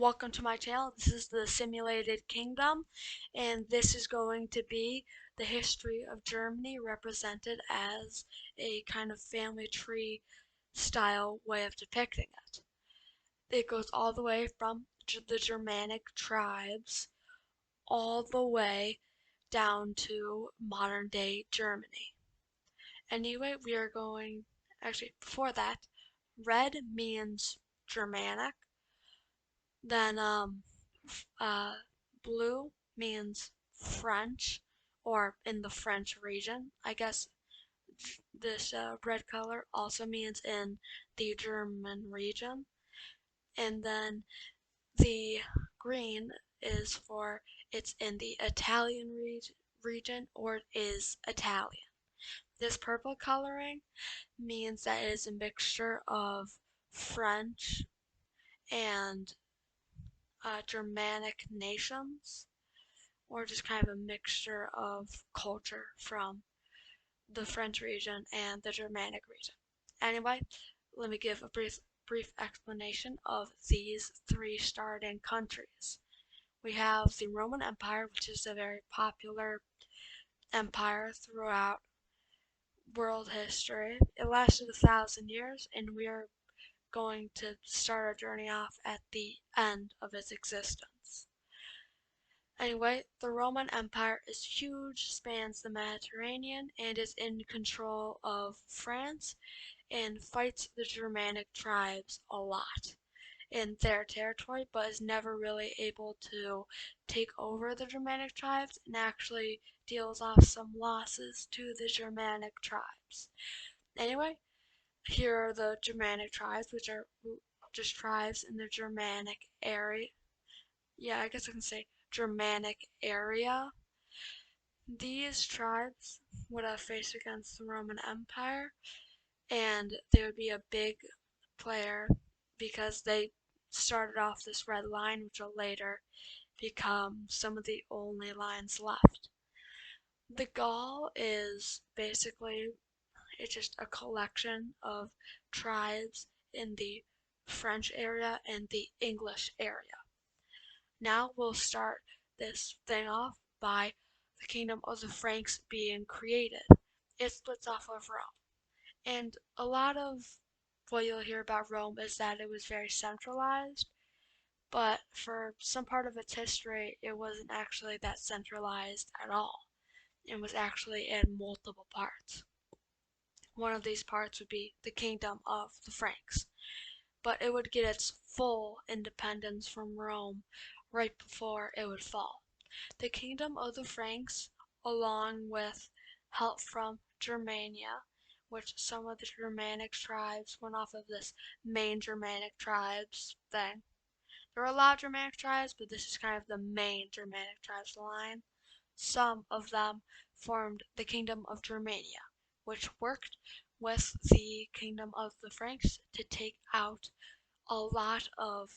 Welcome to my channel. This is the Simulated Kingdom, and this is going to be the history of Germany represented as a kind of family tree style way of depicting it. It goes all the way from the Germanic tribes all the way down to modern day Germany. Anyway, we are going, actually, before that, red means Germanic, then uh, blue means French, or in the French region. I guess this red color also means in the German region. And then the green is for it's in the Italian region, or it is Italian. This purple coloring means that it is a mixture of French and Germanic nations, or just kind of a mixture of culture from the French region and the Germanic region. Anyway, let me give a brief explanation of these three starting countries. We have the Roman Empire, which is a very popular empire throughout world history. It lasted 1,000 years, and we are going to start our journey off at the end of its existence. Anyway, the Roman Empire is huge, spans the Mediterranean, and is in control of France and fights the Germanic tribes a lot in their territory, but is never really able to take over the Germanic tribes and actually deals off some losses to the Germanic tribes. Anyway, here are the Germanic tribes, which are just tribes in the Germanic area. Yeah, I guess I can say Germanic area. These tribes would have faced against the Roman Empire, and they would be a big player because they started off this red line, which will later become some of the only lines left. The Gaul is basically it's just a collection of tribes in the French area and the English area. Now we'll start this thing off by the kingdom of the Franks being created. It splits off of Rome. And a lot of what you'll hear about Rome is that it was very centralized, but for some part of its history, it wasn't actually that centralized at all. It was actually in multiple parts. One of these parts would be the kingdom of the Franks, but it would get its full independence from Rome right before it would fall. The kingdom of the Franks, along with help from Germania, which some of the Germanic tribes went off of this main Germanic tribes thing. There are a lot of Germanic tribes, but this is kind of the main Germanic tribes line. Some of them formed the kingdom of Germania, which worked with the kingdom of the Franks to take out a lot of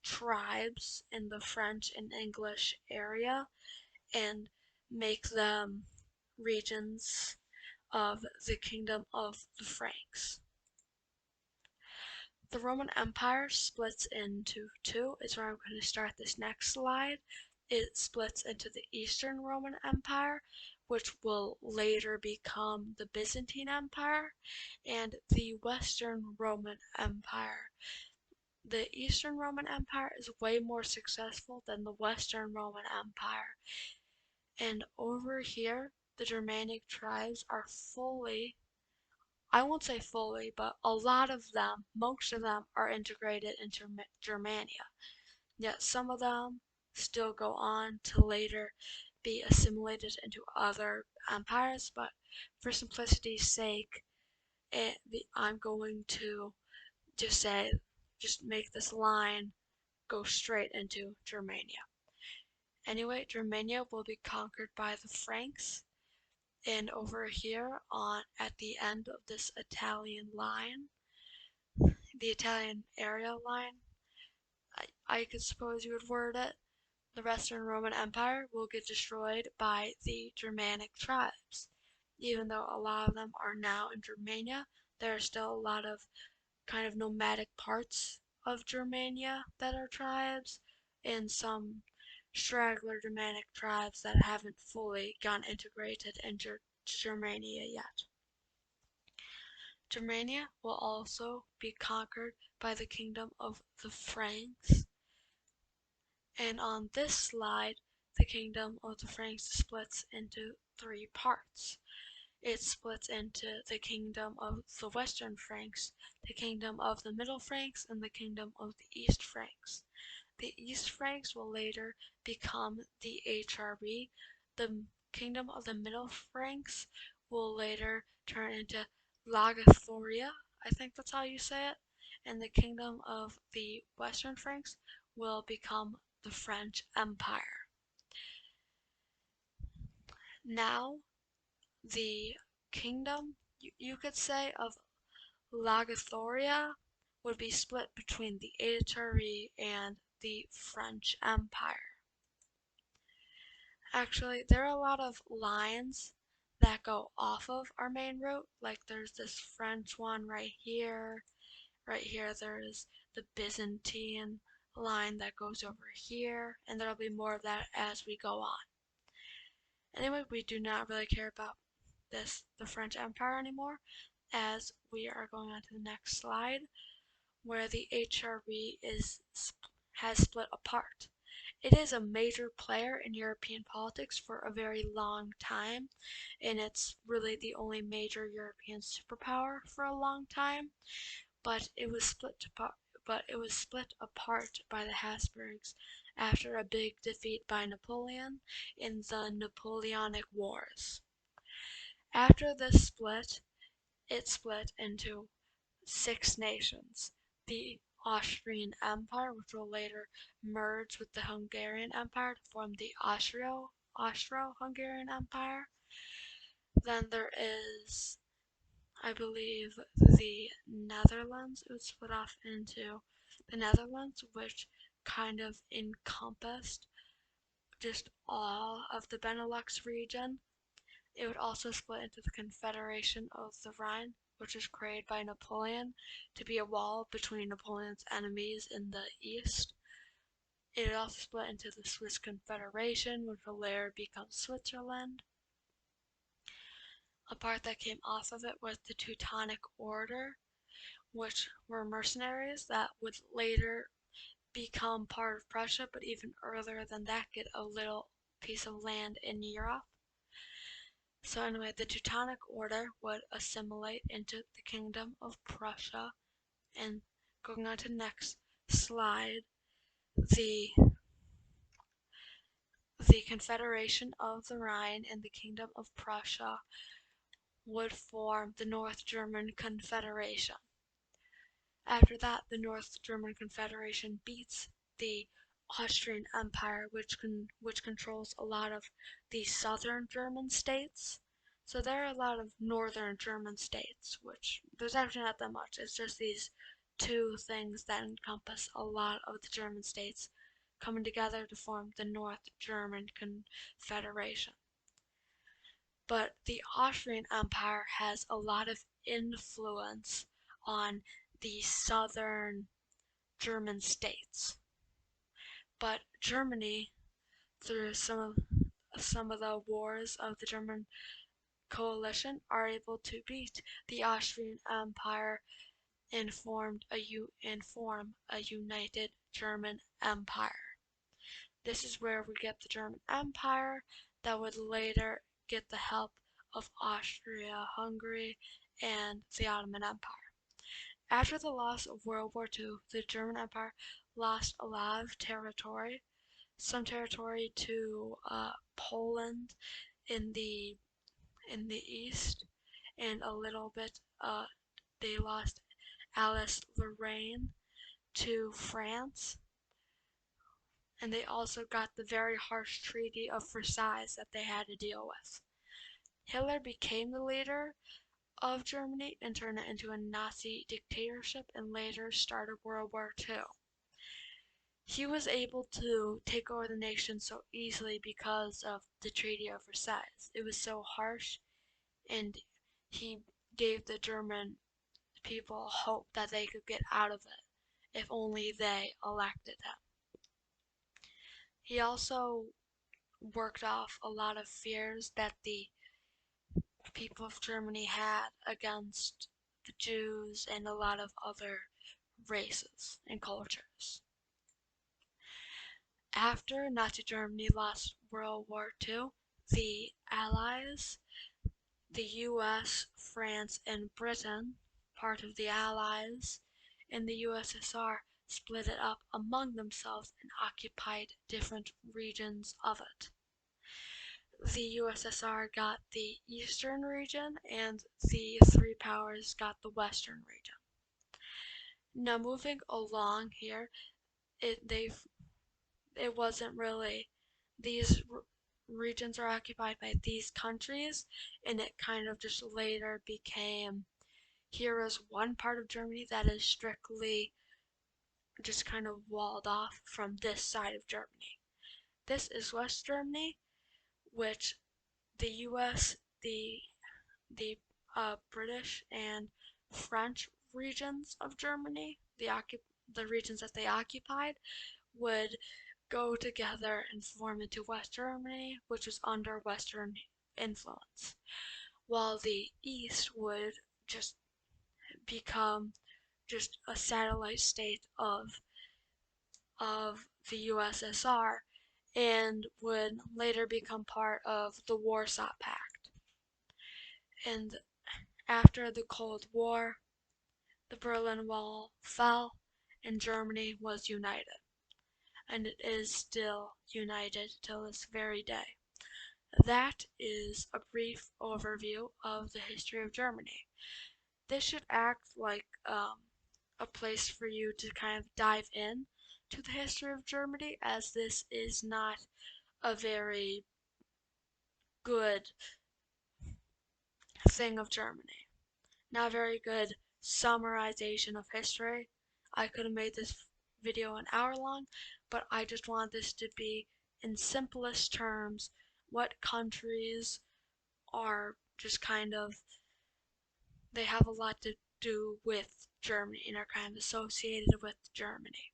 tribes in the French and English area and make them regions of the kingdom of the Franks. The Roman Empire splits into two, is where I'm going to start this next slide. It splits into the Eastern Roman Empire, which will later become the Byzantine Empire, and the Western Roman Empire. The Eastern Roman Empire is way more successful than the Western Roman Empire. And over here, the Germanic tribes are fully, I won't say fully, but a lot of them, most of them, are integrated into Germania. Yet some of them still go on to later be assimilated into other empires, but for simplicity's sake, I'm going to just make this line go straight into Germania. Anyway, Germania will be conquered by the Franks, and over here on at the end of this Italian line, the Italian area line, I could suppose you would word it, the Western Roman Empire will get destroyed by the Germanic tribes. Even though a lot of them are now in Germania, there are still a lot of kind of nomadic parts of Germania that are tribes, and some straggler Germanic tribes that haven't fully gotten integrated into Germania yet. Germania will also be conquered by the kingdom of the Franks, and on this slide, the kingdom of the Franks splits into three parts. It splits into the kingdom of the Western Franks, the kingdom of the Middle Franks, and the kingdom of the East Franks. The East Franks will later become the HRB. The kingdom of the Middle Franks will later turn into Lagathoria, I think that's how you say it, and the kingdom of the Western Franks will become the French Empire. Now, the kingdom, you could say, of Lagathoria would be split between the HRE and the French Empire. Actually, there are a lot of lines that go off of our main route, like there's this French one right here. Right here there's the Byzantine line that goes over here, and there'll be more of that as we go on. Anyway, we do not really care about the French Empire anymore, as we are going on to the next slide, where the HRB has split apart. It is a major player in European politics for a very long time, and it's really the only major European superpower for a long time, but it was split apart by the Habsburgs after a big defeat by Napoleon in the Napoleonic Wars. After this split, it split into 6 nations. The Austrian Empire, which will later merge with the Hungarian Empire to form the Austro-Hungarian Empire. Then there is, I believe, the Netherlands. It was split off into the Netherlands, which kind of encompassed just all of the Benelux region. It would also split into the Confederation of the Rhine, which was created by Napoleon to be a wall between Napoleon's enemies in the east. It would also split into the Swiss Confederation, which will later become Switzerland. A part that came off of it was the Teutonic Order, which were mercenaries that would later become part of Prussia, but even earlier than that get a little piece of land in Europe. So anyway, the Teutonic Order would assimilate into the Kingdom of Prussia, and going on to the next slide, the Confederation of the Rhine and the Kingdom of Prussia would form the North German Confederation. After that, the North German Confederation beats the Austrian Empire, which controls a lot of the southern German states. So there are a lot of northern German states, which there's actually not that much. It's just these two things that encompass a lot of the German states coming together to form the North German Confederation. But the Austrian Empire has a lot of influence on the southern German states. But Germany, through some of the wars of the German coalition, are able to beat the Austrian Empire and form a united German Empire. This is where we get the German Empire that would later get the help of Austria-Hungary and the Ottoman Empire. After the loss of World War II, the German Empire lost a lot of territory, some territory to Poland in the east, and a little bit they lost Alsace-Lorraine to France, and they also got the very harsh Treaty of Versailles that they had to deal with. Hitler became the leader of Germany and turned it into a Nazi dictatorship and later started World War II. He was able to take over the nation so easily because of the Treaty of Versailles. It was so harsh, and he gave the German people hope that they could get out of it if only they elected him. He also worked off a lot of fears that the people of Germany had against the Jews and a lot of other races and cultures. After Nazi Germany lost World War II, the Allies, the US, France, and Britain, part of the Allies, and the USSR split it up among themselves and occupied different regions of it. The USSR got the eastern region and the three powers got the western region. Now moving along here, it wasn't really these regions are occupied by these countries, and it kind of just later became here is one part of Germany that is strictly just kind of walled off from this side of Germany. This is West Germany, which the US, the British and French regions of Germany, the regions that they occupied, would go together and form into West Germany, which was under Western influence, while the East would just become just a satellite state of the USSR and would later become part of the Warsaw Pact. And after the Cold War, the Berlin Wall fell and Germany was united. And it is still united till this very day. That is a brief overview of the history of Germany. This should act like a place for you to kind of dive in to the history of Germany, as this is not a very good thing of Germany. Not a very good summarization of history. I could have made this video an hour long, but I just want this to be in simplest terms what countries are just kind of, they have a lot to do with Germany and are kind of associated with Germany.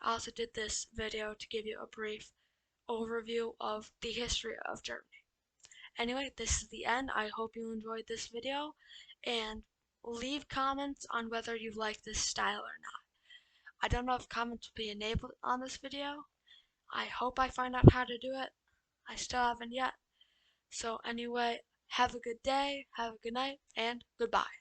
I also did this video to give you a brief overview of the history of Germany. Anyway, this is the end. I hope you enjoyed this video, and leave comments on whether you like this style or not. I don't know if comments will be enabled on this video. I hope I find out how to do it. I still haven't yet. So anyway, have a good day, have a good night, and goodbye.